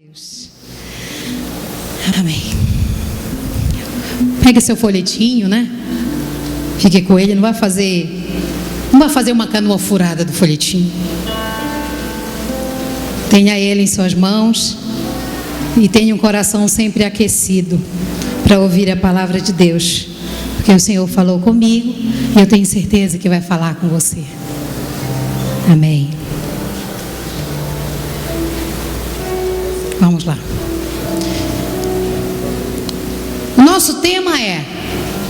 Deus. Amém. Pega seu folhetinho, né? Fique com ele, não vai fazer uma canoa furada do folhetinho. Tenha ele em suas mãos e tenha um coração sempre aquecido para ouvir a palavra de Deus, porque o Senhor falou comigo e eu tenho certeza que vai falar com você. Amém. Vamos lá. O nosso tema é,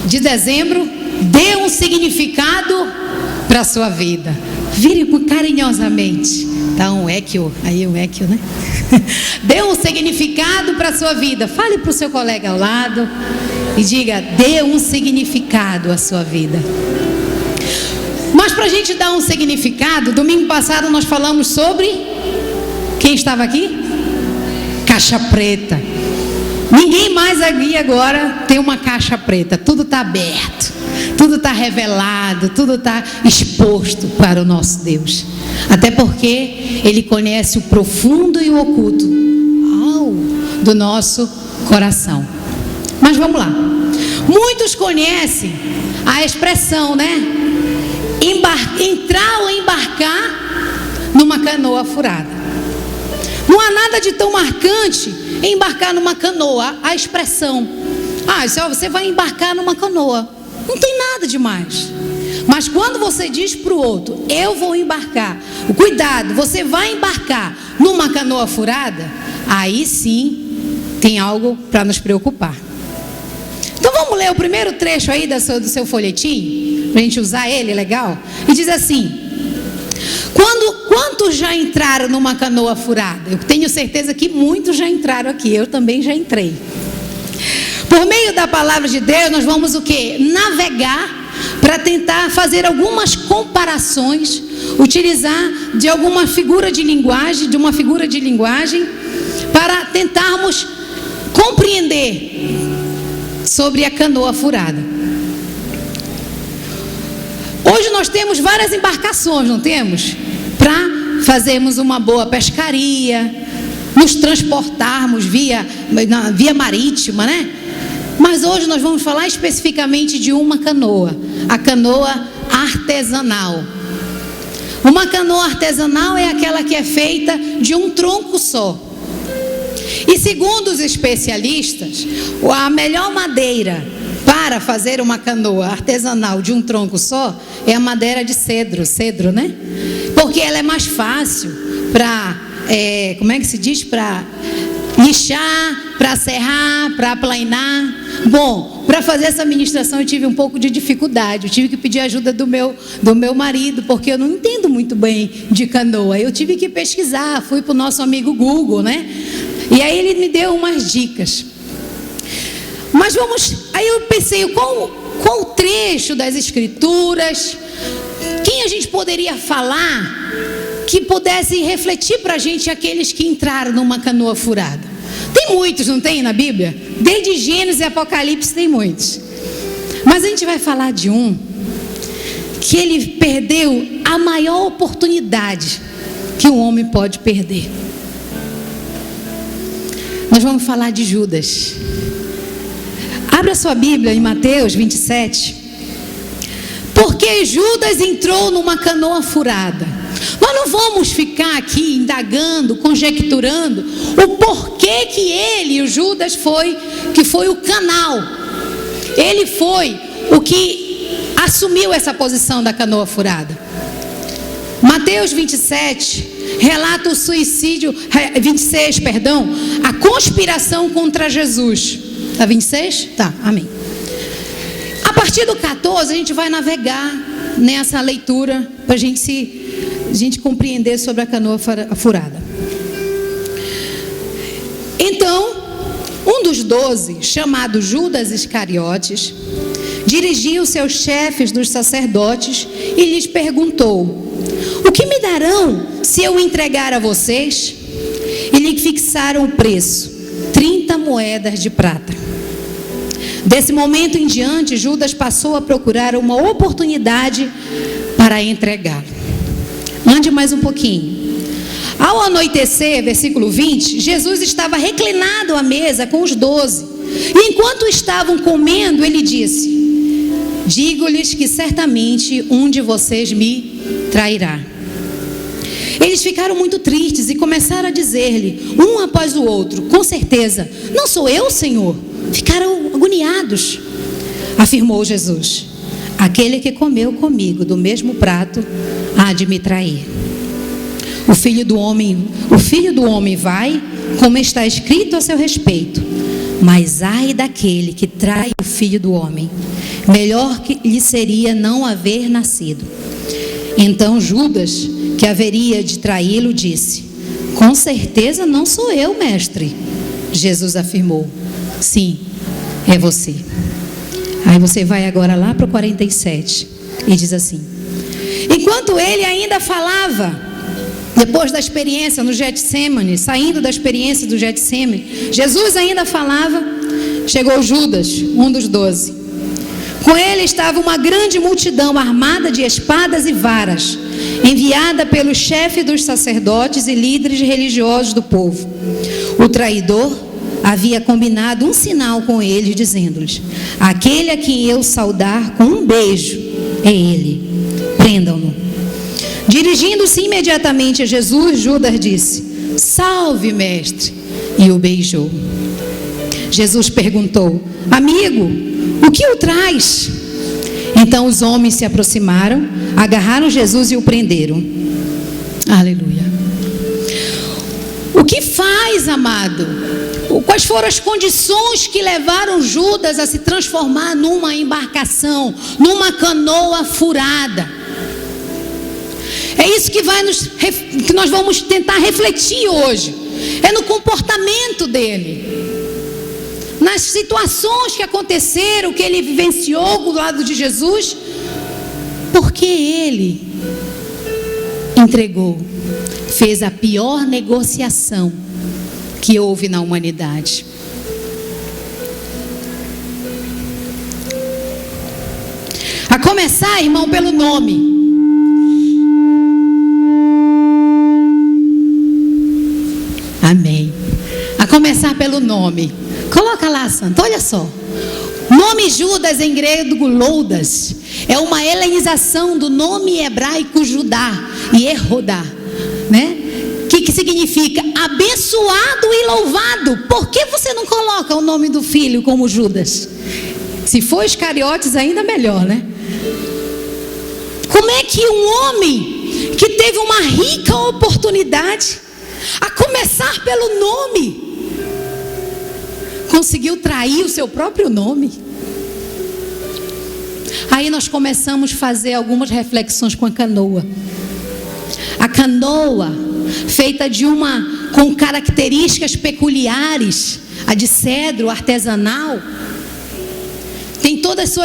de dezembro, dê um significado para a sua vida. Vire carinhosamente. Dá um equio, aí um equio, né? Dê um significado para a sua vida. Fale para o seu colega ao lado e diga, dê um significado à sua vida. Mas para a gente dar um significado, domingo passado nós falamos sobre, quem estava aqui? Caixa preta. Ninguém mais aqui agora tem uma caixa preta. Tudo está aberto, tudo está revelado, tudo está exposto para o nosso Deus. Até porque Ele conhece o profundo e o oculto do nosso coração. Mas vamos lá. Muitos conhecem a expressão, né? Entrar ou embarcar numa canoa furada. Não há nada de tão marcante em embarcar numa canoa. A expressão, você vai embarcar numa canoa. Não tem nada demais. Mas quando você diz para o outro, eu vou embarcar, cuidado, você vai embarcar numa canoa furada, aí sim tem algo para nos preocupar. Então vamos ler o primeiro trecho aí do seu folhetim, para a gente usar ele, legal? E diz assim: quantos já entraram numa canoa furada? Eu tenho certeza que muitos já entraram aqui, eu também já entrei. Por meio da palavra de Deus, nós vamos o quê? Navegar para tentar fazer algumas comparações, utilizar de alguma figura de linguagem, para tentarmos compreender sobre a canoa furada. Hoje nós temos várias embarcações, não temos? Para fazermos uma boa pescaria, nos transportarmos via marítima, né? Mas hoje nós vamos falar especificamente de uma canoa, a canoa artesanal. Uma canoa artesanal é aquela que é feita de um tronco só. E segundo os especialistas, a melhor madeira para fazer uma canoa artesanal de um tronco só é a madeira de cedro, né? Porque ela é mais fácil para, para lixar, para serrar, para aplainar. Bom, para fazer essa ministração eu tive um pouco de dificuldade. Eu tive que pedir ajuda do meu marido, porque eu não entendo muito bem de canoa. Eu tive que pesquisar, fui para o nosso amigo Google, né? E aí ele me deu umas dicas. Mas aí eu pensei, qual o trecho das Escrituras, quem a gente poderia falar que pudesse refletir para a gente aqueles que entraram numa canoa furada? Tem muitos, não tem na Bíblia? Desde Gênesis e Apocalipse tem muitos. Mas a gente vai falar de um que ele perdeu a maior oportunidade que um homem pode perder. Nós vamos falar de Judas. Abra sua Bíblia em Mateus 27. Porque Judas entrou numa canoa furada. Nós não vamos ficar aqui indagando, conjecturando o porquê que ele, o Judas, que foi o canal. Ele foi o que assumiu essa posição da canoa furada. Mateus 27 relata o suicídio, 26, perdão, a conspiração contra Jesus. Está 26? Tá, amém. A partir do 14 a gente vai navegar nessa leitura para a gente compreender sobre a canoa furada. Então, um dos 12, chamado Judas Iscariotes, dirigiu seus chefes dos sacerdotes e lhes perguntou: o que me darão se eu entregar a vocês? E lhe fixaram o preço, 30 moedas de prata. Desse momento em diante, Judas passou a procurar uma oportunidade para entregá-lo. Ande mais um pouquinho. Ao anoitecer, versículo 20, Jesus estava reclinado à mesa com os 12. E enquanto estavam comendo, ele disse: digo-lhes que certamente um de vocês me trairá. Eles ficaram muito tristes e começaram a dizer-lhe, um após o outro: com certeza, não sou eu, Senhor. Ficaram agoniados. Afirmou Jesus: aquele que comeu comigo do mesmo prato há de me trair. O filho do homem vai, como está escrito a seu respeito. Mas ai daquele que trai o filho do homem. Melhor que lhe seria não haver nascido. Então Judas, que haveria de traí-lo, disse: com certeza não sou eu, mestre. Jesus afirmou: sim, é você. Aí você vai agora lá para o 47 e diz assim: enquanto ele ainda falava, depois da experiência no Getsêmani, saindo da experiência do Getsêmani, Jesus ainda falava, chegou Judas, um dos 12. Com ele estava uma grande multidão armada de espadas e varas, enviada pelo chefe dos sacerdotes e líderes religiosos do povo. O traidor havia combinado um sinal com eles, dizendo-lhes: aquele a quem eu saudar com um beijo é ele, prendam-no. Dirigindo-se imediatamente a Jesus, Judas disse: salve, mestre, e o beijou. Jesus perguntou: amigo, o que o traz? Então os homens se aproximaram, agarraram Jesus e o prenderam. Aleluia. O que faz, amado? Quais foram as condições que levaram Judas a se transformar numa embarcação, numa canoa furada? É isso que nós vamos tentar refletir hoje. É no comportamento dele, nas situações que aconteceram, que ele vivenciou do lado de Jesus, porque ele entregou, fez a pior negociação que houve na humanidade. A começar, irmão, pelo nome. Amém. A começar pelo nome. Coloca lá, Santo, olha só. Nome Judas em grego, Loudas, é uma helenização do nome hebraico Judá e Errodá, né? Que significa abençoado e louvado. Por que você não coloca o nome do filho como Judas? Se for Iscariotes, ainda melhor, né? Como é que um homem que teve uma rica oportunidade, a começar pelo nome, conseguiu trair o seu próprio nome? Aí nós começamos a fazer algumas reflexões com a canoa. A canoa, feita com características peculiares, a de cedro artesanal, tem todas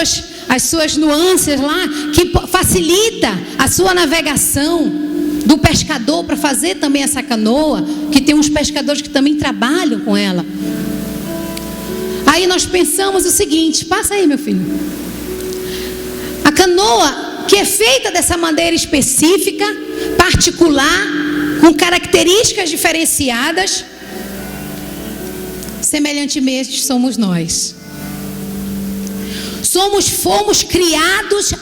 as suas nuances lá, que facilita a sua navegação do pescador para fazer também essa canoa, que tem uns pescadores que também trabalham com ela. Aí nós pensamos o seguinte, passa aí, meu filho. A canoa, que é feita dessa maneira específica, particular, com características diferenciadas, semelhantemente somos nós. Fomos criados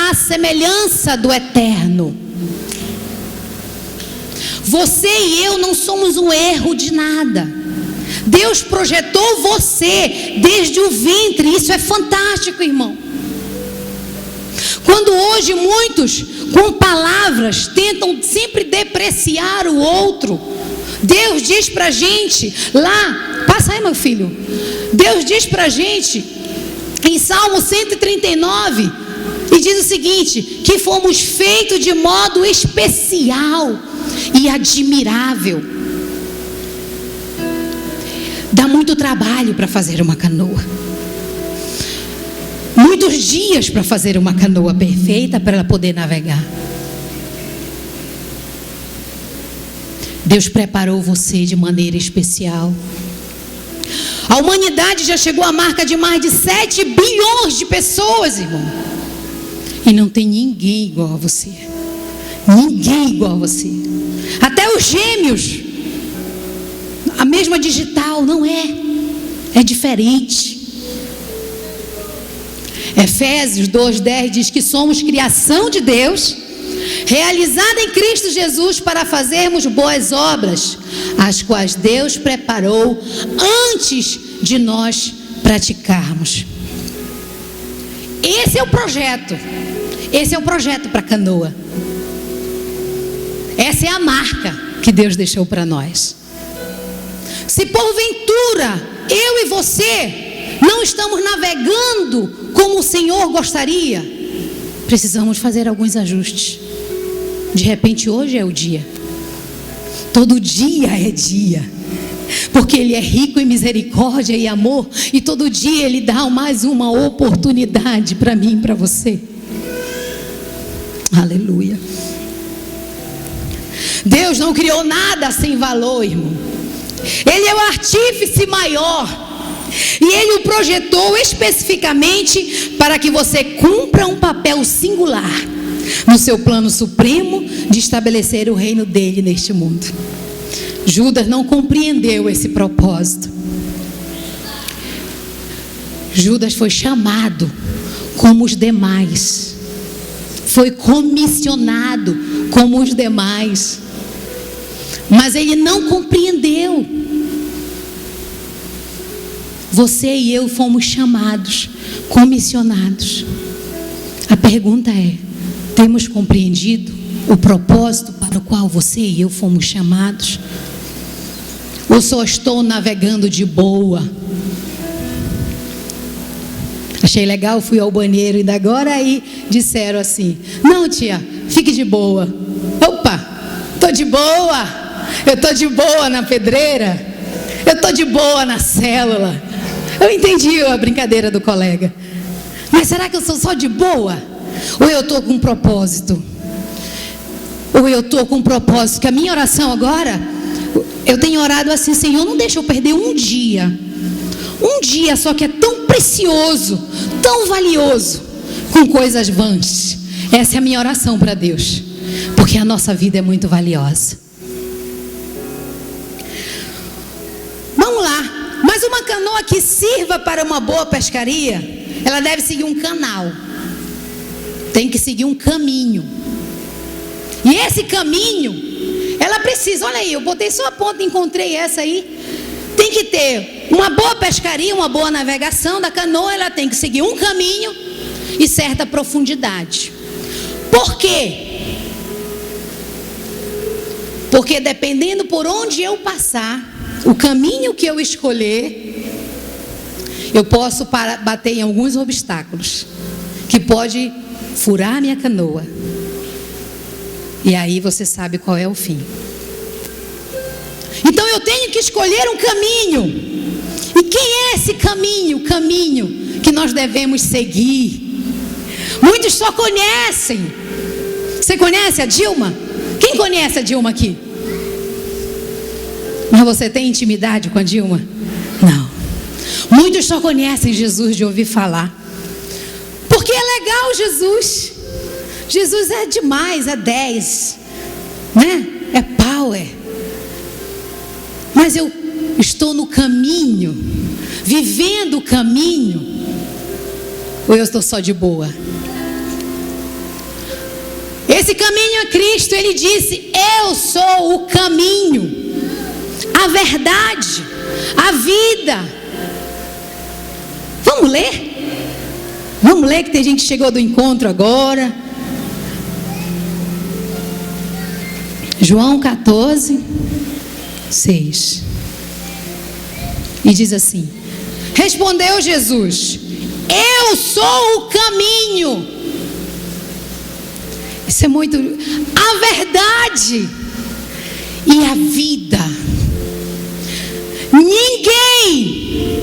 à semelhança do eterno. Você e eu não somos um erro de nada. Deus projetou você desde o ventre. Isso é fantástico, irmão. Quando hoje muitos, com palavras, tentam sempre depreciar o outro, Deus diz pra gente lá, passa aí, meu filho. Deus diz pra gente em Salmo 139, e diz o seguinte: que fomos feitos de modo especial e admirável. Dá muito trabalho para fazer uma canoa, muitos dias para fazer uma canoa perfeita para ela poder navegar. Deus preparou você de maneira especial. A humanidade já chegou à marca de mais de 7 bilhões de pessoas, irmão. E não tem ninguém igual a você. Ninguém igual a você. Até Até os gêmeos, a mesma digital, não é. É diferente. Efésios 2:10 diz que somos criação de Deus, realizada em Cristo Jesus para fazermos boas obras, as quais Deus preparou antes de nós praticarmos. Esse é o projeto. Esse é o projeto para Canoa. Essa é a marca que Deus deixou para nós. Se porventura eu e você não estamos navegando como o Senhor gostaria, precisamos fazer alguns ajustes. De repente hoje é o dia. Todo dia é dia. Porque Ele é rico em misericórdia e amor. E todo dia Ele dá mais uma oportunidade para mim e para você. Aleluia. Deus não criou nada sem valor, irmão. Ele é o artífice maior. E Ele o projetou especificamente para que você cumpra um papel singular no seu plano supremo de estabelecer o reino dele neste mundo. Judas não compreendeu esse propósito. Judas foi chamado como os demais. Foi comissionado como os demais. Mas ele não compreendeu. Você e eu fomos chamados, comissionados. A pergunta é: temos compreendido o propósito para o qual você e eu fomos chamados? Ou só estou navegando de boa? Achei legal, fui ao banheiro e agora aí disseram assim: não, tia, fique de boa. Opa, estou de boa. Eu estou de boa na pedreira. Eu estou de boa na célula. Eu entendi a brincadeira do colega. Mas será que eu sou só de boa? Ou eu estou com um propósito? Ou eu estou com um propósito? Que a minha oração agora, eu tenho orado assim: Senhor, não deixa eu perder um dia. Um dia só que é tão precioso, tão valioso, com coisas vãs. Essa é a minha oração para Deus. Porque a nossa vida é muito valiosa. Vamos lá. Mas uma canoa que sirva para uma boa pescaria, ela deve seguir um canal. Tem que seguir um caminho. E esse caminho, ela precisa, olha aí, eu botei só a ponta e encontrei essa aí. Tem que ter uma boa pescaria, uma boa navegação da canoa. Ela tem que seguir um caminho e certa profundidade. Por quê? Porque dependendo por onde eu passar, o caminho que eu escolher, eu posso bater em alguns obstáculos que pode furar a minha canoa. E aí você sabe qual é o fim. Então eu tenho que escolher um caminho. E quem é esse caminho? O caminho que nós devemos seguir. Muitos só conhecem. Você conhece a Dilma? Quem conhece a Dilma aqui? Mas você tem intimidade com a Dilma? Não. Muitos só conhecem Jesus de ouvir falar. Porque é legal Jesus. Jesus é demais, é 10. Né? É power. Mas eu estou no caminho, vivendo o caminho, ou eu estou só de boa? Esse caminho é Cristo. Ele disse: eu sou o caminho, a verdade, a vida. Vamos ler? Vamos ler, que tem gente que chegou do encontro agora. João 14, 6. E diz assim: respondeu Jesus: eu sou o caminho. Isso é muito. A verdade e a vida. Ninguém.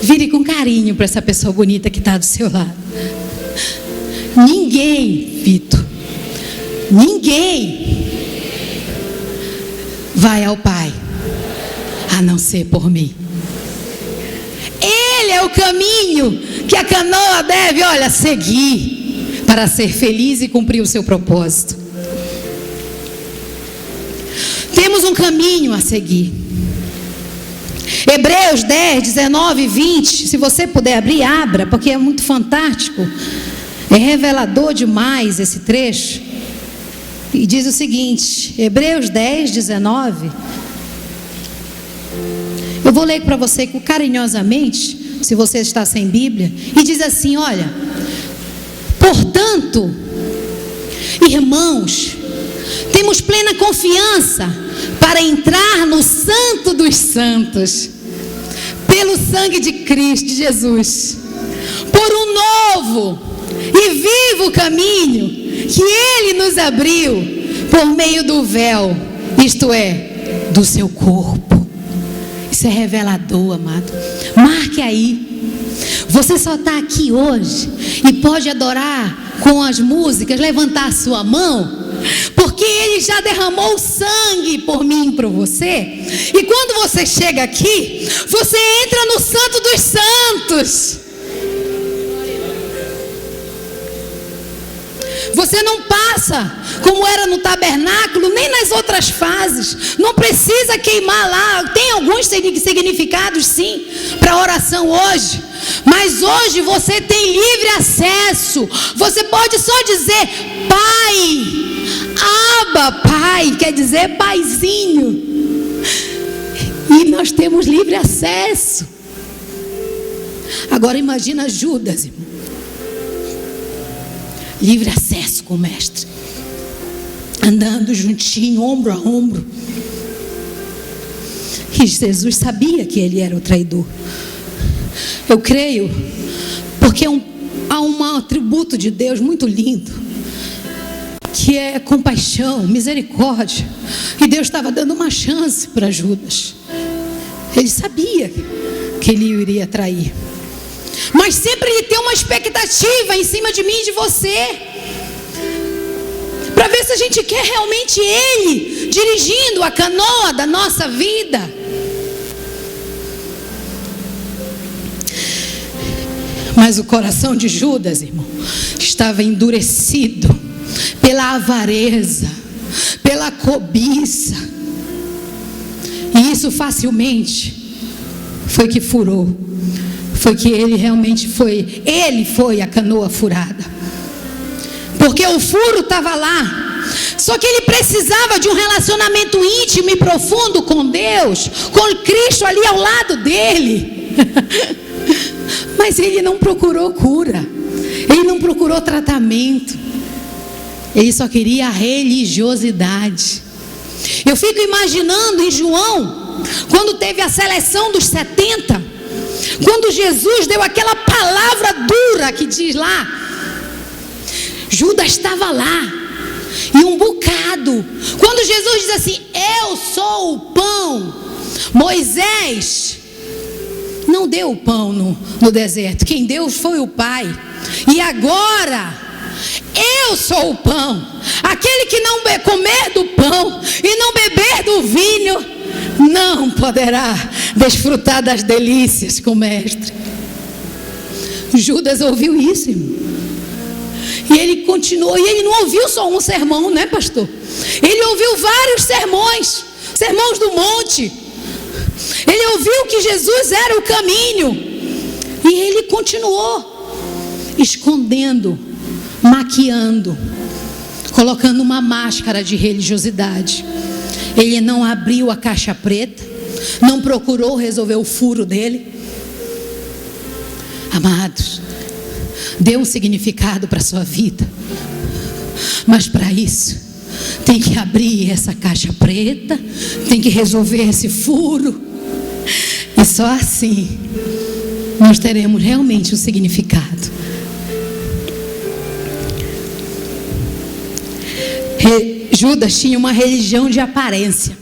Vire com carinho para essa pessoa bonita que está do seu lado. Ninguém, Vitor, ninguém vai ao Pai a não ser por mim. Ele é o caminho que a canoa deve, olha, seguir para ser feliz e cumprir o seu propósito. Temos um caminho a seguir. Hebreus 10, 19 e 20. Se você puder abrir, abra, porque é muito fantástico. É revelador demais esse trecho. E diz o seguinte, Hebreus 10, 19. Eu vou ler para você carinhosamente, se você está sem Bíblia. E diz assim, olha: portanto, irmãos, temos plena confiança para entrar no Santo dos Santos, pelo sangue de Cristo Jesus, por um novo e vivo caminho que Ele nos abriu por meio do véu, isto é, do seu corpo. Isso é revelador, amado. Marque aí. Você só está aqui hoje e pode adorar com as músicas, levantar a sua mão, porque Ele já derramou sangue por mim e por você. E quando você chega aqui, você entra no Santo dos Santos. Você não passa como era no tabernáculo, nem nas outras fases. Não precisa queimar lá. Tem alguns significados sim para a oração hoje, mas hoje você tem livre acesso. Você pode só dizer Pai, Abba, Pai, quer dizer Paizinho. E nós temos livre acesso. Agora imagina Judas, irmão. Livre acesso com o mestre, andando juntinho, ombro a ombro. E Jesus sabia que ele era o traidor. Eu creio, porque há um atributo de Deus muito lindo, que é compaixão, misericórdia. E Deus estava dando uma chance para Judas. Ele sabia que ele iria trair, mas sempre Ele tem uma expectativa em cima de mim e de você, para ver se a gente quer realmente Ele dirigindo a canoa da nossa vida. Mas o coração de Judas, irmão, estava endurecido pela avareza, pela cobiça, e isso facilmente foi que furou. Foi que ele realmente foi, ele foi a canoa furada, porque o furo estava lá. Só que ele precisava de um relacionamento íntimo e profundo com Deus, com Cristo ali ao lado dele. Mas ele não procurou cura, ele não procurou tratamento, ele só queria a religiosidade. Eu fico imaginando em João, quando teve a seleção dos 70, quando Jesus deu aquela palavra dura que diz lá, Judas estava lá, e um bocado. Quando Jesus diz assim, eu sou o pão, Moisés não deu o pão no deserto, quem deu foi o Pai. E agora, eu sou o pão. Aquele que não comer do pão e não beber do vinho, não poderá desfrutar das delícias com o mestre. Judas ouviu isso, irmão, e ele continuou. E ele não ouviu só um sermão, né, pastor? Ele ouviu vários sermões, sermões do monte. Ele ouviu que Jesus era o caminho, e ele continuou escondendo, maquiando, colocando uma máscara de religiosidade. Ele não abriu a caixa preta, não procurou resolver o furo dele. Amados, dê um significado para a sua vida, mas para isso tem que abrir essa caixa preta, tem que resolver esse furo, e só assim nós teremos realmente um significado. Judas tinha uma religião de aparência.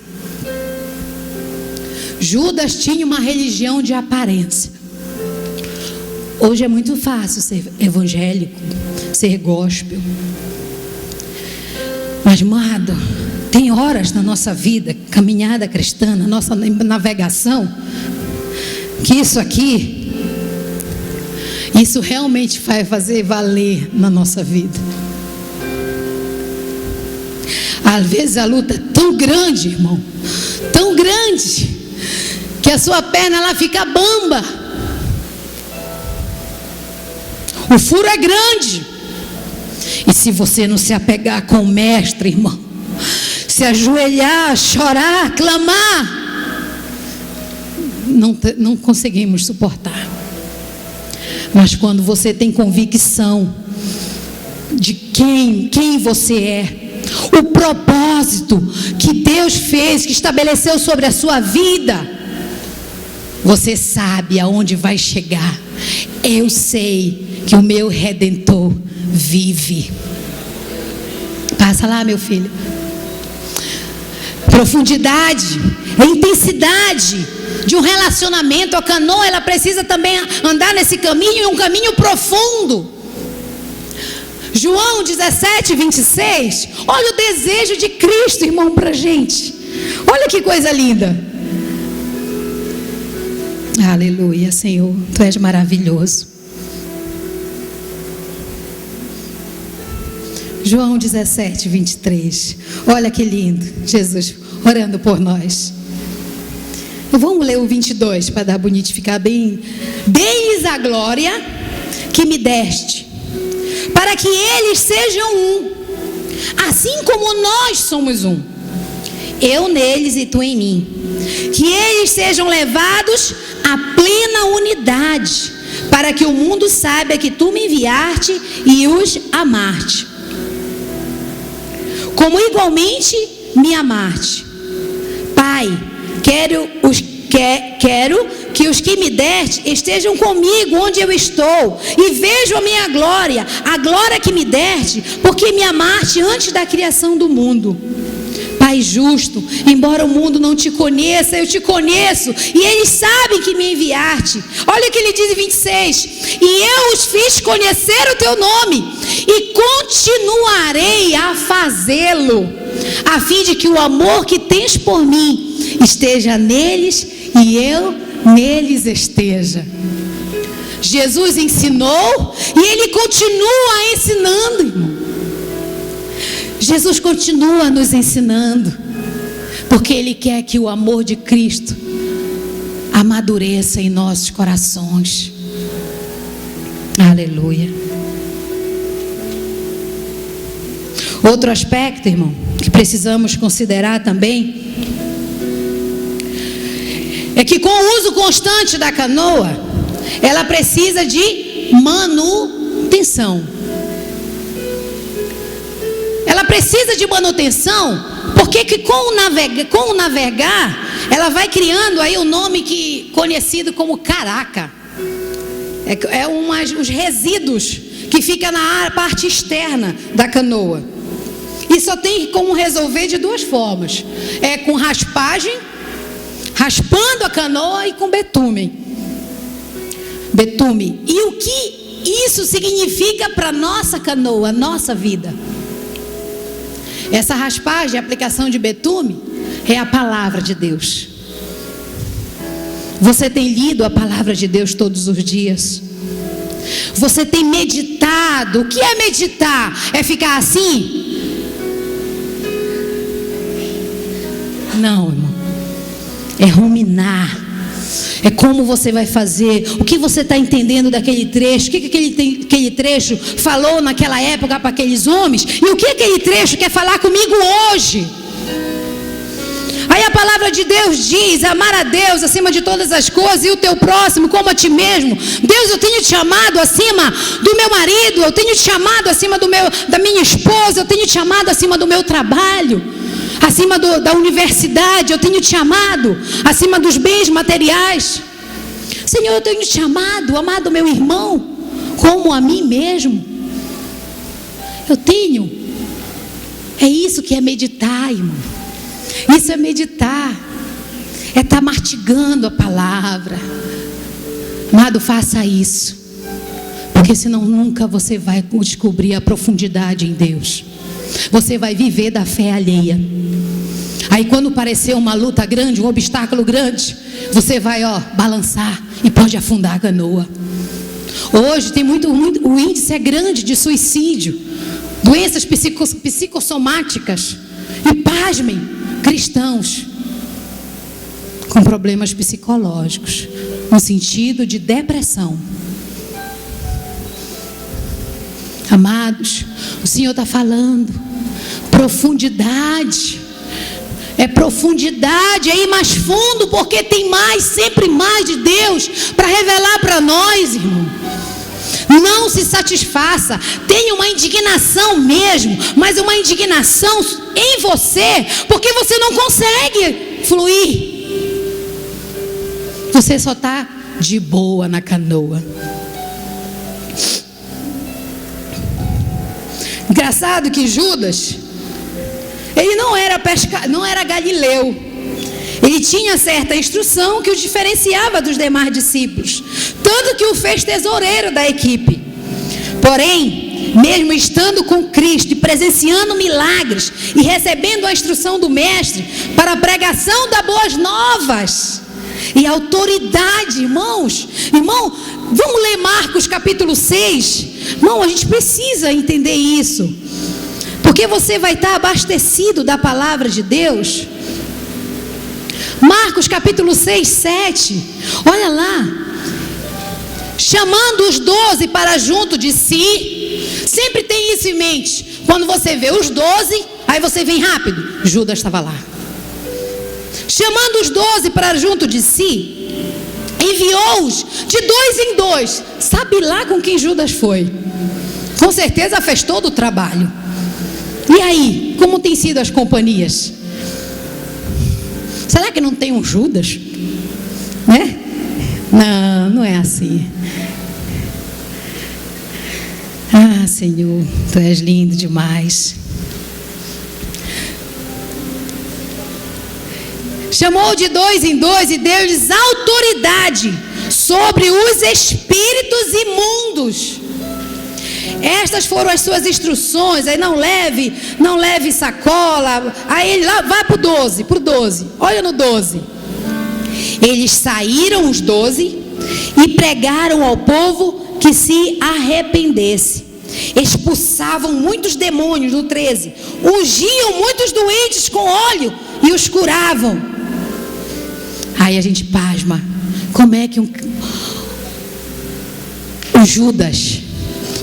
Judas tinha uma religião de aparência. Hoje é muito fácil ser evangélico, ser gospel. Mas, amado, tem horas na nossa vida, caminhada cristã, na nossa navegação, que isso realmente vai fazer valer na nossa vida. Às vezes a luta é tão grande, irmão, tão grande, que a sua perna ela fica bamba. O furo é grande. E se você não se apegar com o mestre, irmão, se ajoelhar, chorar, clamar, não conseguimos suportar. Mas quando você tem convicção de quem você é, o propósito que Deus fez, que estabeleceu sobre a sua vida, você sabe aonde vai chegar. Eu sei que o meu Redentor vive. Passa lá, meu filho. Profundidade, a intensidade de um relacionamento. A canoa, ela precisa também andar nesse caminho, um caminho profundo. João 17, 26. Olha o desejo de Cristo, irmão, para a gente. Olha que coisa linda. Aleluia, Senhor, Tu és maravilhoso. João 17, 23. Olha que lindo, Jesus orando por nós. Vamos ler o 22 para dar bonito e ficar bem. Deis a glória que me deste, para que eles sejam um, assim como nós somos um. Eu neles e tu em mim. Que eles sejam levados à plena unidade, para que o mundo saiba que tu me enviaste e os amaste, como igualmente me amaste. Pai, quero que os que me deste estejam comigo onde eu estou, e vejam a minha glória, a glória que me deste, porque me amaste antes da criação do mundo. Pai justo, embora o mundo não te conheça, eu te conheço, e eles sabem que me enviaste. Olha o que ele diz em 26: e eu os fiz conhecer o teu nome, e continuarei a fazê-lo, a fim de que o amor que tens por mim esteja neles e eu neles esteja. Jesus ensinou e Ele continua ensinando, irmão. Jesus continua nos ensinando, porque Ele quer que o amor de Cristo amadureça em nossos corações. Aleluia. Outro aspecto, irmão, que precisamos considerar também, é que com o uso constante da canoa, ela precisa de manutenção. Ela precisa de manutenção, porque que com o navegar, ela vai criando aí um nome conhecido como caraca. Os resíduos que ficam na parte externa da canoa. E só tem como resolver de duas formas: é com raspagem, raspando a canoa, e com betume. E o que isso significa para nossa canoa, nossa vida? Essa raspagem, a aplicação de betume, é a palavra de Deus. Você tem lido a palavra de Deus todos os dias? Você tem meditado? O que é meditar? É ficar assim? Não, irmão. É ruminar. É como você vai fazer, o que você está entendendo daquele trecho, o que aquele trecho falou naquela época para aqueles homens, e o que aquele trecho quer falar comigo hoje. Aí a palavra de Deus diz: amar a Deus acima de todas as coisas, e o teu próximo como a ti mesmo. Deus, eu tenho te amado acima do meu marido, eu tenho te amado acima da minha esposa, eu tenho te amado acima do meu trabalho, acima da universidade, eu tenho te amado acima dos bens materiais. Senhor, eu tenho te amado meu irmão como a mim mesmo. Eu tenho. É isso que é meditar, irmão. Isso é meditar. É estar mastigando a palavra. Amado, faça isso, porque senão nunca você vai descobrir a profundidade em Deus. Você vai viver da fé alheia. Aí quando parecer uma luta grande, um obstáculo grande, você vai balançar e pode afundar a canoa. Hoje tem o índice é grande de suicídio, doenças psicossomáticas. pasmem, cristãos com problemas psicológicos, no sentido de depressão. Amados, o Senhor está falando, profundidade, é profundidade, é ir mais fundo, porque tem mais, sempre mais de Deus para revelar para nós, irmão. Não se satisfaça, tenha uma indignação mesmo, mas uma indignação em você, porque você não consegue fluir. Você só está de boa na canoa. Engraçado que Judas, ele não era galileu. Ele tinha certa instrução que o diferenciava dos demais discípulos, tanto que o fez tesoureiro da equipe. Porém, mesmo estando com Cristo e presenciando milagres e recebendo a instrução do Mestre para a pregação das boas novas e autoridade, irmão, vamos ler Marcos capítulo 6. Irmão, a gente precisa entender isso, porque você vai estar abastecido da palavra de Deus. Marcos capítulo 6, 7, olha lá, chamando os 12 para junto de si. Sempre tem isso em mente, quando você vê os 12, aí você vem rápido, Judas estava lá. Chamando os 12 para junto de si, enviou-os de 2 em 2. Sabe lá com quem Judas foi? Com certeza fez todo o trabalho. E aí, como tem sido as companhias? Será que não tem um Judas? Né? Não, não é assim. Ah, Senhor, Tu és lindo demais. Chamou de 2 em 2 e deu-lhes autoridade sobre os espíritos imundos. Estas foram as suas instruções. Aí não leve sacola. Aí ele lá vai para o 12. Olha no 12. Eles saíram, os 12, e pregaram ao povo que se arrependesse. Expulsavam muitos demônios, no 13. Ungiam muitos doentes com óleo e os curavam. Aí a gente pasma. Como é que o Judas,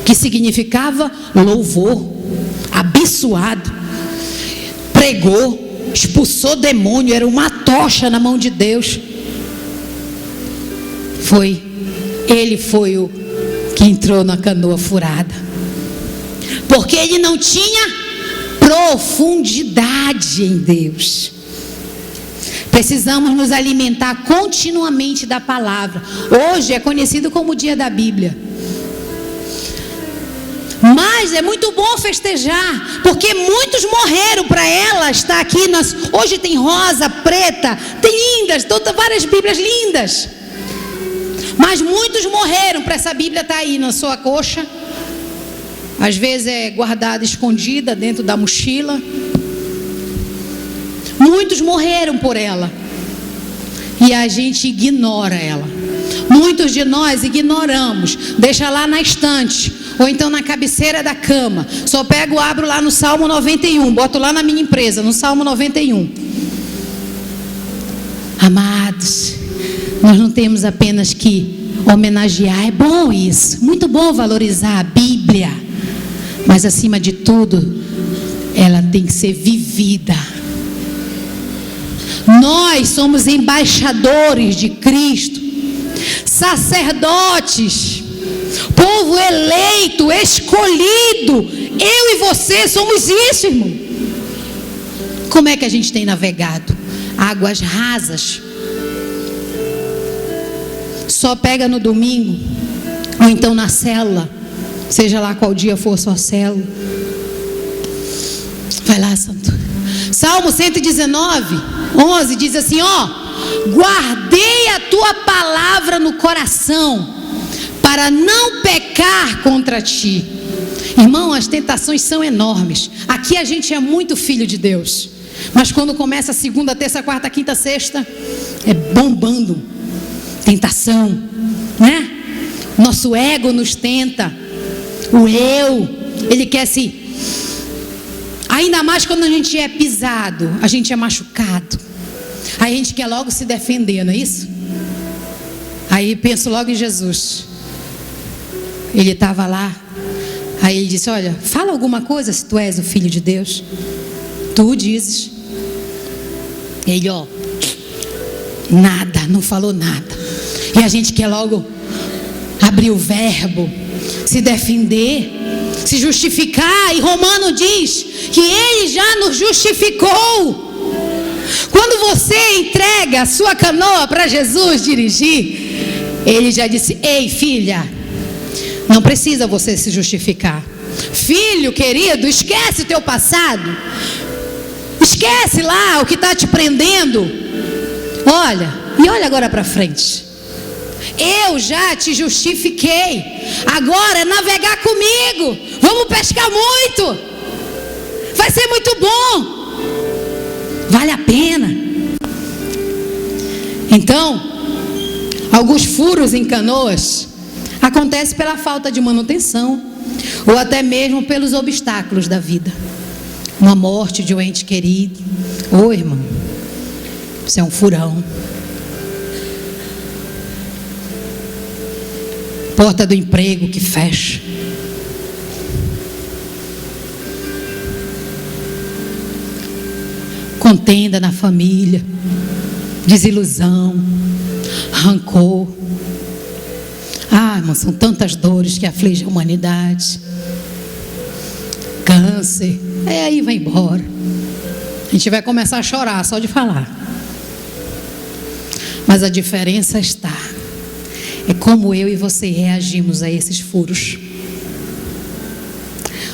que significava louvor, abençoado, pregou, expulsou demônio, era uma tocha na mão de Deus. Ele foi o que entrou na canoa furada, porque ele não tinha profundidade em Deus. Precisamos nos alimentar continuamente da palavra. Hoje é conhecido como o dia da Bíblia. Mas é muito bom festejar, porque muitos morreram para ela estar aqui. Hoje tem rosa, preta, tem lindas, várias Bíblias lindas. Mas muitos morreram para essa Bíblia estar aí na sua coxa. Às vezes é guardada, escondida dentro da mochila. Muitos morreram por ela e a gente ignora ela. Muitos de nós ignoramos, deixa lá na estante ou então na cabeceira da cama. Só pego, abro lá no Salmo 91, boto lá na minha empresa, no Salmo 91. Amados, nós não temos apenas que homenagear, é bom isso, muito bom valorizar a Bíblia, mas acima de tudo, ela tem que ser vivida. Nós somos embaixadores de Cristo, sacerdotes, povo eleito, escolhido. Eu e você somos isso, irmão. Como é que a gente tem navegado? Águas rasas. Só pega no domingo, ou então na célula, seja lá qual dia for a sua célula. Vai lá, santo. Salmo 119, 11 diz assim: guardei a tua palavra no coração, para não pecar contra ti. Irmão, as tentações são enormes. Aqui a gente é muito filho de Deus, mas quando começa a segunda, terça, quarta, quinta, sexta, é bombando. Tentação, né? Nosso ego nos tenta. O eu, ele quer se Ainda mais quando a gente é pisado, a gente é machucado. Aí a gente quer logo se defender, não é isso? Aí penso logo em Jesus. Ele estava lá. Aí ele disse: olha, fala alguma coisa se tu és o Filho de Deus. Tu dizes. Ele, nada, não falou nada. E a gente quer logo abrir o verbo, se defender, se justificar. E Romano diz que ele já nos justificou. Quando você entrega a sua canoa para Jesus dirigir, ele já disse: ei, filha, não precisa você se justificar. Filho querido, esquece o teu passado. Esquece lá o que está te prendendo. Olha agora para frente. Eu já te justifiquei. Agora é navegar comigo. Vamos pescar muito. Vai ser muito bom. Vale a pena. Então, alguns furos em canoas acontecem pela falta de manutenção, ou até mesmo pelos obstáculos da vida. Uma morte de um ente querido. Irmão, isso é um furão. Porta do emprego que fecha. Contenda na família. Desilusão. Rancor. Irmão, são tantas dores que afligem a humanidade. Câncer. Aí vai embora. A gente vai começar a chorar só de falar. Mas a diferença está é como eu e você reagimos a esses furos.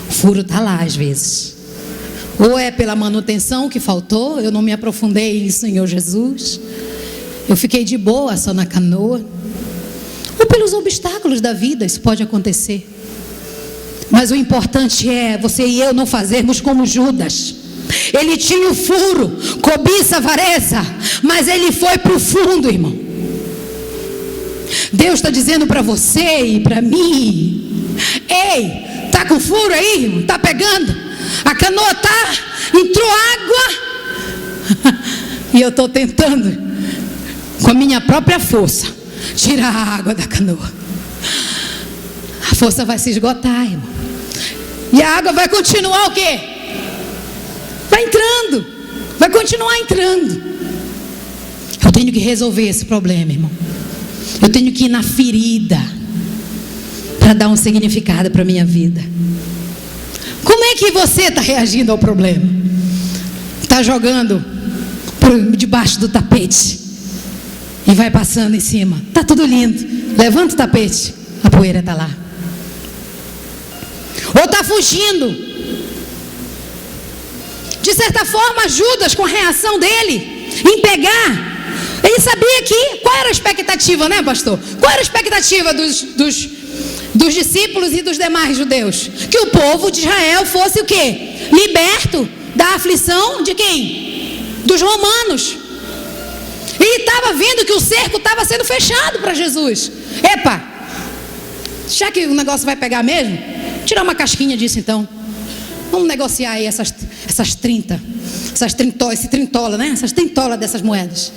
O furo está lá às vezes. Ou é pela manutenção que faltou, eu não me aprofundei em Senhor Jesus, eu fiquei de boa só na canoa. Ou pelos obstáculos da vida, isso pode acontecer. Mas o importante é você e eu não fazermos como Judas. Ele tinha o furo, cobiça, avareza, mas ele foi para o fundo, irmão. Deus está dizendo para você e para mim: ei, tá com furo aí, irmão? Tá pegando? A canoa entrou água e eu estou tentando com a minha própria força tirar a água da canoa. A força vai se esgotar, irmão. E a água vai continuar o quê? Vai entrando. Vai continuar entrando. Eu tenho que resolver esse problema, irmão. Eu tenho que ir na ferida para dar um significado para a minha vida. Como é que você está reagindo ao problema? Está jogando por debaixo do tapete e vai passando em cima. Está tudo lindo. Levanta o tapete, a poeira está lá. Ou está fugindo. De certa forma, Judas, com a reação dele em pegar, ele sabia que, qual era a expectativa, né, pastor? Qual era a expectativa dos discípulos e dos demais judeus? Que o povo de Israel fosse o quê? Liberto da aflição de quem? Dos romanos. Ele estava vendo que o cerco estava sendo fechado para Jesus. Epa, já que o negócio vai pegar mesmo, tirar uma casquinha disso então. Vamos negociar aí essas 30, esse 30, né? Essas 30 dessas moedas.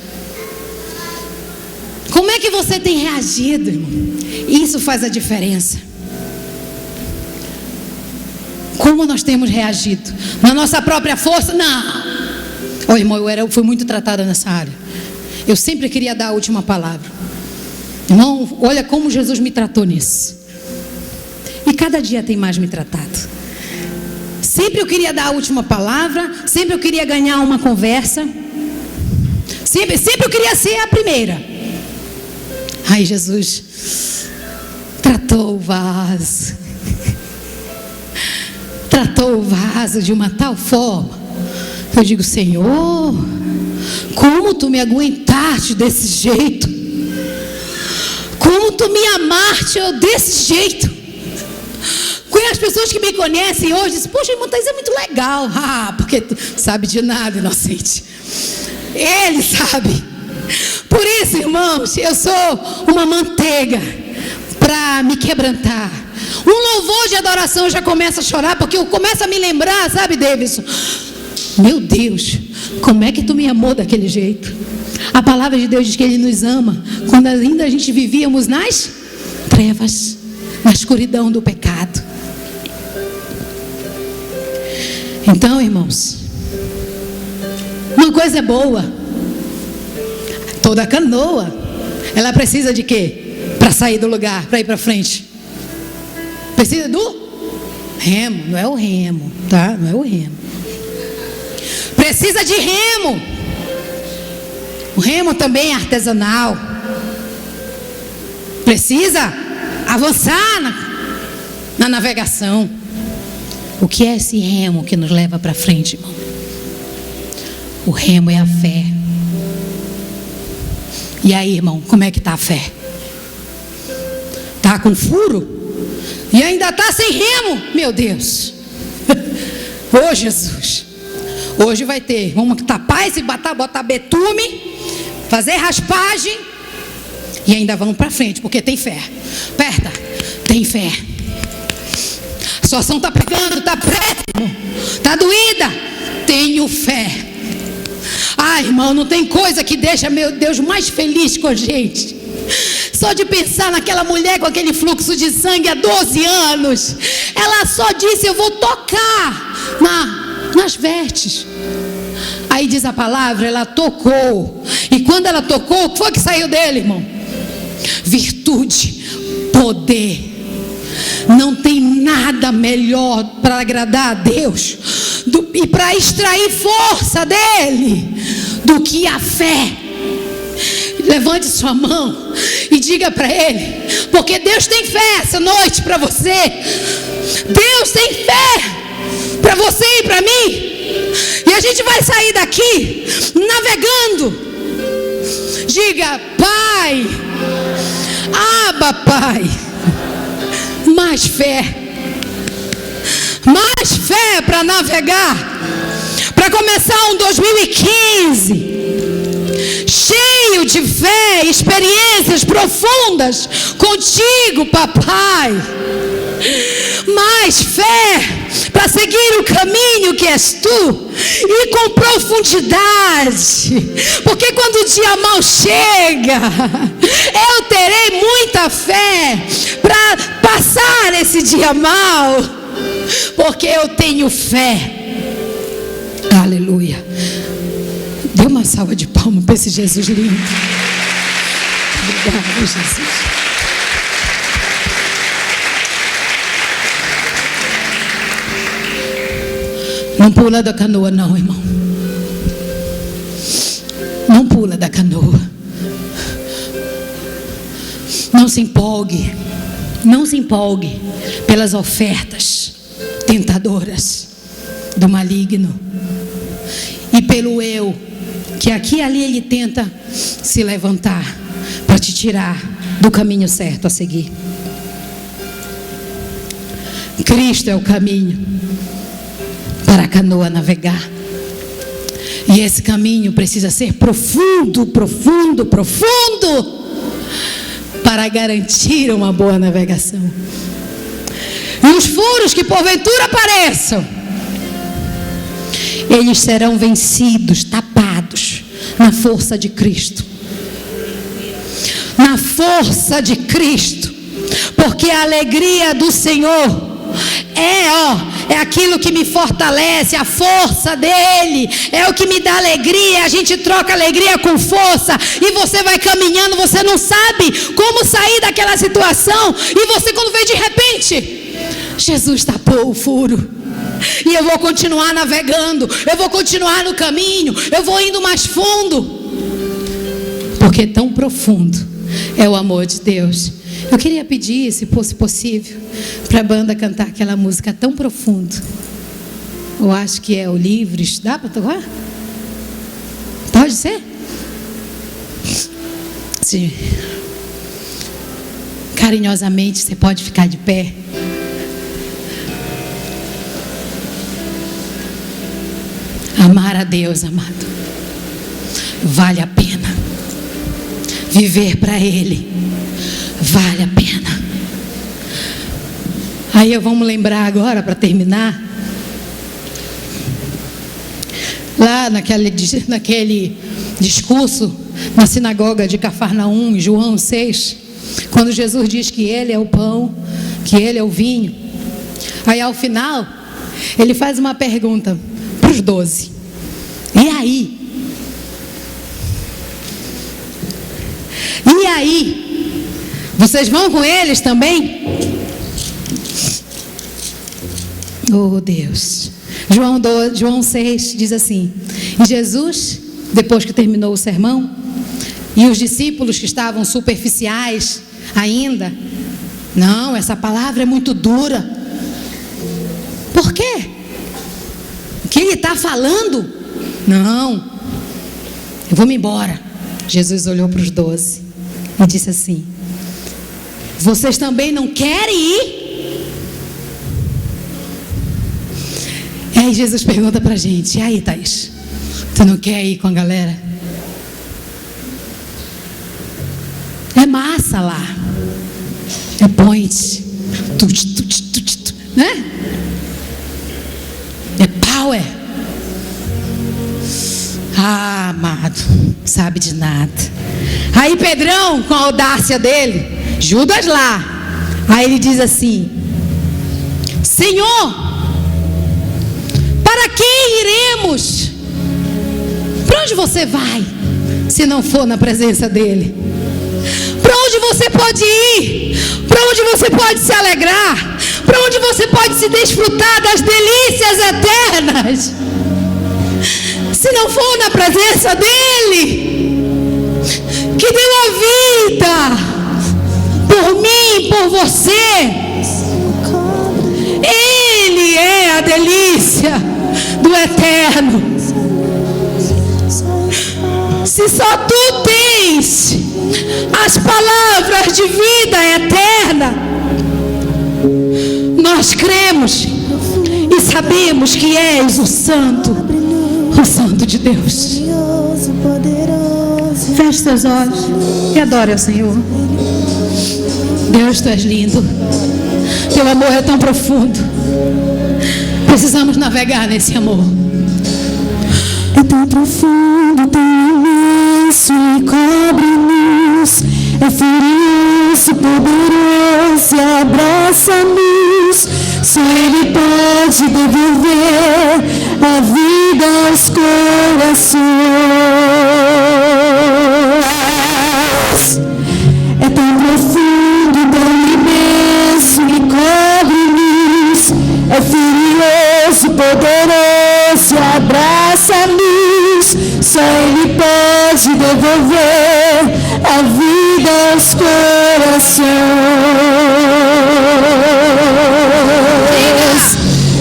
Como é que você tem reagido, irmão? Isso faz a diferença. Como nós temos reagido? Na nossa própria força? Não. Irmão, eu fui muito tratada nessa área. Eu sempre queria dar a última palavra. Irmão, olha como Jesus me tratou nisso. E cada dia tem mais me tratado. Sempre eu queria dar a última palavra. Sempre eu queria ganhar uma conversa. Sempre eu queria ser a primeira. Aí Jesus tratou o vaso. Tratou o vaso de uma tal forma. Eu digo: Senhor, como tu me aguentaste desse jeito? Como tu me amaste desse jeito? As pessoas que me conhecem hoje dizem: poxa, irmão, Thaís é muito legal. Porque tu sabe de nada, inocente. Ele sabe. Por isso, irmãos, eu sou uma manteiga para me quebrantar, Um louvor de adoração eu já começo a chorar, porque eu começo a me lembrar, sabe, Davidson? Meu Deus, como é que tu me amou daquele jeito? A palavra de Deus diz que Ele nos ama quando ainda a gente vivíamos nas trevas, na escuridão do pecado. Então, irmãos, uma coisa é boa. Toda canoa, ela precisa de quê? Para sair do lugar, para ir para frente. Precisa do remo, não é o remo, tá? Não é o remo. Precisa de remo. O remo também é artesanal. Precisa avançar na navegação. O que é esse remo que nos leva para frente, irmão? O remo é a fé. E aí, irmão, como é que está a fé? Está com furo? E ainda está sem remo? Meu Deus. Ô Jesus. Hoje vai ter, vamos tapar esse, botar betume, fazer raspagem e ainda vamos para frente, porque tem fé. Aperta, tem fé. A situação está pegando, está péssimo, está doída. Tenho fé. Ai, irmão, não tem coisa que deixa, meu Deus, mais feliz com a gente. Só de pensar naquela mulher com aquele fluxo de sangue há 12 anos. Ela só disse: eu vou tocar nas vestes. Aí diz a palavra, ela tocou. E quando ela tocou, o que foi que saiu dele, irmão? Virtude, poder. Não tem nada melhor para agradar a Deus e para extrair força dele do que a fé. Levante sua mão e diga para Ele, porque Deus tem fé essa noite para você. Deus tem fé para você e para mim. E a gente vai sair daqui navegando. Diga: Pai, Abba, Pai. Mais fé para navegar, para começar um 2015 cheio de fé, experiências profundas contigo, papai. Mais fé para seguir o caminho que és tu e com profundidade, porque quando o dia mau chega, eu terei muita fé para passar esse dia mau, porque eu tenho fé. Aleluia. Dê uma salva de palmas para esse Jesus lindo. Obrigado, Jesus. Não pula da canoa não, irmão. Não pula da canoa. Não se empolgue. Não se empolgue pelas ofertas tentadoras do maligno. E pelo eu, que aqui e ali ele tenta se levantar para te tirar do caminho certo a seguir. Cristo é o caminho para a canoa navegar. E esse caminho precisa ser profundo, profundo, profundo, para garantir uma boa navegação. E os furos que porventura apareçam, eles serão vencidos, tapados na força de Cristo. Na força de Cristo. Porque a alegria do Senhor é aquilo que me fortalece, a força dele é o que me dá alegria. A gente troca alegria com força e você vai caminhando, você não sabe como sair daquela situação, e você, quando vê, de repente, Jesus tapou o furo e eu vou continuar navegando, eu vou continuar no caminho, eu vou indo mais fundo, porque tão profundo é o amor de Deus. Eu queria pedir, se fosse possível, para a banda cantar aquela música Tão Profundo. Eu acho que é o Livres. Dá para tocar? Pode ser? Sim. Carinhosamente, você pode ficar de pé. Amar a Deus, amado, vale a pena. Viver para Ele vale a pena. Aí vamos lembrar agora, para terminar, lá naquele discurso na sinagoga de Cafarnaum, em João 6, quando Jesus diz que Ele é o pão, que Ele é o vinho. Aí ao final, Ele faz uma pergunta para os 12. E aí? E aí? Vocês vão com eles também? Oh Deus. João 6 diz assim: e Jesus, depois que terminou o sermão, e os discípulos que estavam superficiais ainda, não, essa palavra é muito dura. Por quê? O que ele está falando? Não, eu vou me embora. Jesus olhou para os 12 e disse assim: vocês também não querem ir? E aí Jesus pergunta para a gente: e aí, Thaís, tu não quer ir com a galera? É massa lá, é point, né? É power. Ah, amado, sabe de nada. Aí Pedrão, com a audácia dele, Judas lá, aí ele diz assim: Senhor, para quem iremos? Para onde você vai, se não for na presença dele? Para onde você pode ir? Para onde você pode se alegrar? Para onde você pode se desfrutar das delícias eternas, se não for na presença dele, que deu a vida por mim, por você? Ele é a delícia do eterno. Se só tu tens as palavras de vida eterna, nós cremos e sabemos que és o Santo de Deus. Feche seus olhos e adore ao Senhor. Deus, tu és lindo. Teu amor é tão profundo. Precisamos navegar nesse amor. É tão profundo, tão imenso e cobre-nos. É furioso, poderoso e abraça-nos. Só Ele pode devolver a vida aos corações. É tão profundo, tão imenso e cobre-nos. É furioso, poderoso e abraça-nos. Só Ele pode devolver a vida aos corações.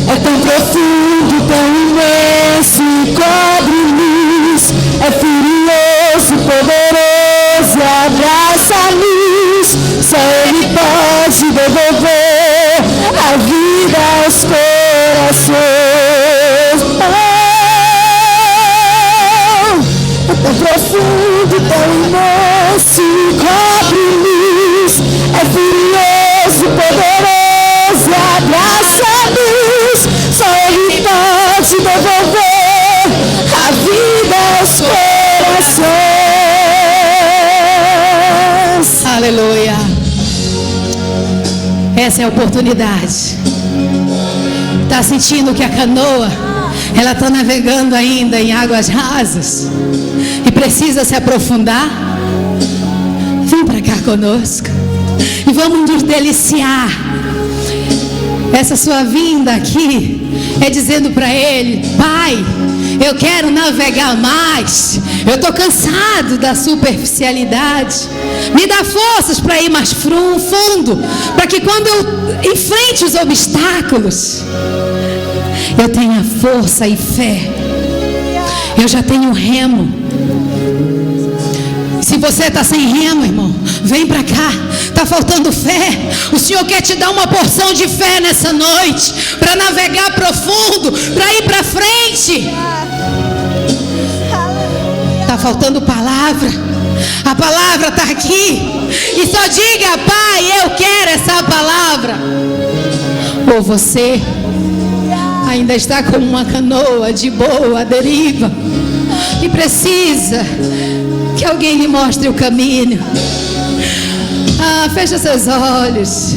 É tão profundo, tão imenso e cobre-nos. É furioso, poderoso e abraça-nos. Só Ele pode devolver a vida aos corações. É tão profundo, tão imenso e cobre-nos. É furioso, poderoso e abraça-nos. Só Ele pode devolver a vida aos corações. Aleluia. Essa é a oportunidade. Está sentindo que a canoa, ela está navegando ainda em águas rasas e precisa se aprofundar? Vem para cá conosco e vamos nos deliciar. Essa sua vinda aqui é dizendo para Ele: Pai, eu quero navegar mais. Eu estou cansado da superficialidade. Me dá forças para ir mais fundo, para que quando eu enfrente os obstáculos, eu tenha força e fé. Eu já tenho remo. Se você está sem remo, irmão, vem para cá. Está faltando fé. O Senhor quer te dar uma porção de fé nessa noite, para navegar profundo, para ir para frente. Está faltando palavra. A palavra está aqui. E só diga: Pai, eu quero essa palavra. Ou você ainda está como uma canoa de boa deriva e precisa que alguém lhe mostre o caminho. Fecha seus olhos.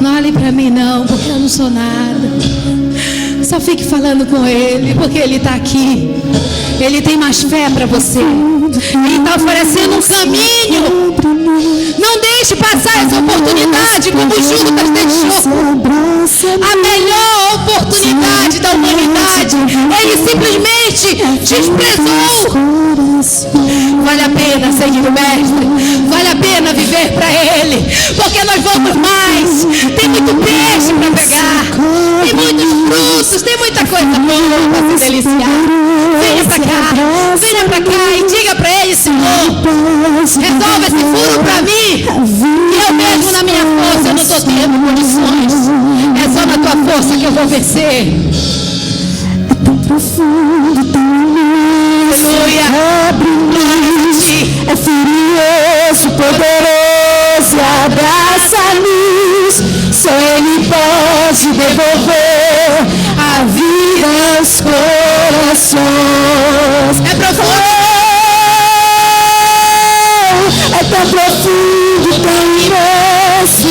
Não olhe para mim não, porque eu não sou nada. Só fique falando com Ele, porque Ele está aqui. Ele tem mais fé para você. Ele está oferecendo um caminho. Não deixe passar essa oportunidade como Judas deixou. A melhor oportunidade da humanidade. Ele simplesmente desprezou. Vale a pena seguir o Mestre. Vale a pena viver para Ele. Porque nós vamos mais. Tem muito peixe para pegar. Tem muitos frutos. Tem muita coisa boa para se deliciar. Venha para cá. Venha para cá e diga para Ele: Senhor, resolve esse furo para mim. Que eu mesmo na minha força eu não estou tendo condições. É só na tua força que eu vou vencer. É tão profundo, tão imenso. Abre-nos, é furioso, poderoso, abraça-nos. Só Ele pode devolver a vida aos corações. É profundo. É tão profundo, tão imenso.